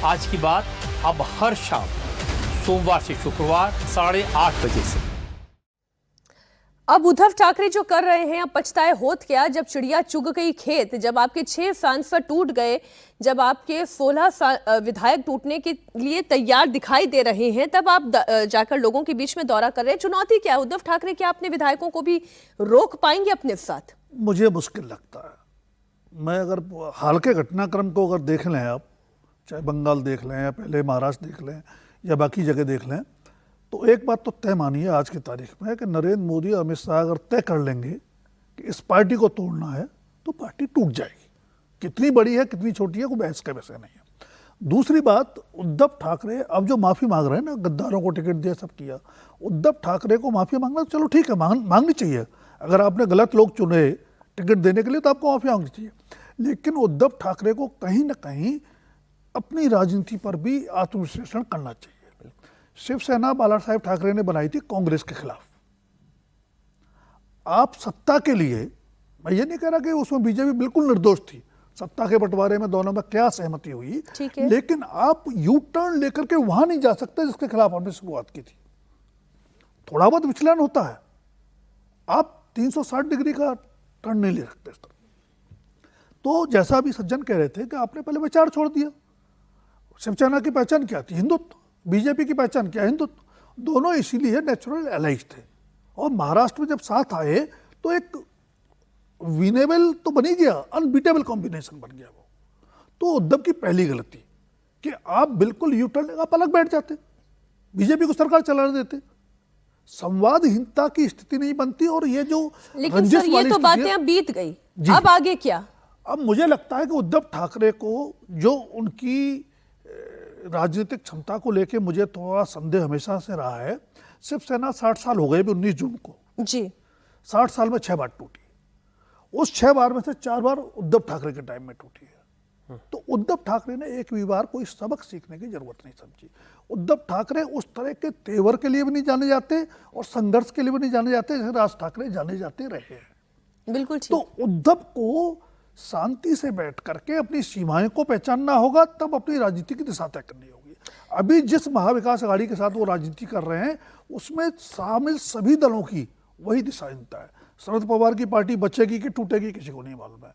आज की बात अब हर शाम सोमवार से शुक्रवार 8:30 बजे से। अब उद्धव ठाकरे जो कर रहे हैं, अब पछताए होत क्या जब चिड़िया चुग गई खेत, जब आपके 6 सांसद टूट गए, जब आपके 16 विधायक टूटने के लिए तैयार दिखाई दे रहे हैं, तब आप जाकर लोगों के बीच में दौरा कर रहे हैं। चुनौती क्या है उद्धव ठाकरे? क्या अपने विधायकों को भी रोक पाएंगे अपने साथ? मुझे मुश्किल लगता है। मैं अगर हाल के घटनाक्रम को अगर देख लें, आप चाहे बंगाल देख लें या पहले महाराष्ट्र देख लें या बाकी जगह देख लें, तो एक बात तो तय मानिए आज की तारीख में कि नरेंद्र मोदी और अमित शाह अगर तय कर लेंगे कि इस पार्टी को तोड़ना है तो पार्टी टूट जाएगी। कितनी बड़ी है कितनी छोटी है कोई बहस का विषय नहीं है। दूसरी बात, उद्धव ठाकरे अब जो माफ़ी मांग रहे हैं ना, गद्दारों को टिकट दिया, सब किया, उद्धव ठाकरे को माफ़ी मांगना चलो ठीक है, मांगनी चाहिए। अगर आपने गलत लोग चुने टिकट देने के लिए तो आपको माफ़ी मांगनी चाहिए। लेकिन उद्धव ठाकरे को कहीं ना कहीं अपनी राजनीति पर भी आत्मविश्लेषण करना चाहिए। शिवसेना बाला साहेब ठाकरे ने बनाई थी कांग्रेस के खिलाफ। आप सत्ता के लिए, मैं ये नहीं कह रहा कि उसमें बीजेपी बिल्कुल निर्दोष थी, सत्ता के बंटवारे में दोनों में क्या सहमति हुई, लेकिन आप यू टर्न लेकर के वहां नहीं जा सकते जिसके खिलाफ हमने शुरुआत की थी। थोड़ा बहुत विचलन होता है, आप 360 डिग्री का टर्न नहीं ले सकते। तो जैसा अभी सज्जन कह रहे थे कि आपने पहले विचार छोड़ दिया। शिवसेना की पहचान क्या थी? हिंदुत्व। बीजेपी की पहचान क्या? हिंदुत्व। दोनों इसीलिए नेचुरल एलाइज थे। और महाराष्ट्र में जब साथ आए तो एक विनेबल तो बन ही गया, अनबीटेबल कॉम्बिनेशन बन गया वो। तो उद्धव की पहली गलती कि आप बिल्कुल यू टर्न, आप अलग बैठ जाते, बीजेपी को सरकार चलाने देते। संवादहीनता की स्थिति नहीं बनती। और ये जो लेकिन सर ये तो बातें अब बीत गई, अब आगे क्या? अब मुझे लगता है कि उद्धव ठाकरे को जो उनकी राजनीतिक क्षमता को लेके मुझे थोड़ा संदेह हमेशा से रहा है। शिवसेना 60 साल हो गए 19 जून को जी। 60 साल में 6 बार टूटी। उस 6 बार में से 4 बार उद्धव ठाकरे के टाइम में टूटी है। तो उद्धव ठाकरे ने एक भी बार कोई सबक सीखने की जरूरत नहीं समझी। उद्धव ठाकरे उस तरह के तेवर के लिए भी नहीं जाने जाते और संघर्ष के लिए भी नहीं जाने जाते जैसे राज ठाकरे जाने जाते रहे हैं। बिल्कुल ठीक। तो उद्धव को शांति से बैठ करके अपनी सीमाएं को पहचानना होगा, तब अपनी राजनीति की दिशा तय करनी होगी। अभी जिस महाविकास अघाड़ी के साथ वो राजनीति कर रहे हैं उसमें शामिल सभी दलों की वही दिशाहीनता है। शरद पवार की पार्टी बचेगी कि टूटेगी किसी को नहीं मालूम है।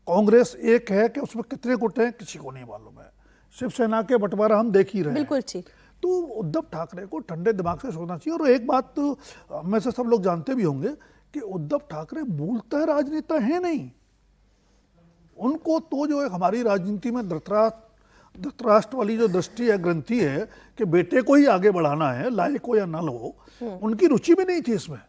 कांग्रेस एक है कि उसमें कितने गुट हैं किसी को नहीं मालूम है। शिवसेना के बंटवारा हम देख ही रहे हैं। बिल्कुल ठीक। तो उद्धव ठाकरे को ठंडे दिमाग से सोचना चाहिए। और एक बात तो में से सब लोग जानते भी होंगे कि उद्धव ठाकरे मूलतः राजनेता है नहीं। उनको तो जो एक हमारी राजनीति में धृतराष्ट्र वाली जो दृष्टि है, ग्रंथि है कि बेटे को ही आगे बढ़ाना है, लायक हो या न हो, उनकी रुचि भी नहीं थी इसमें।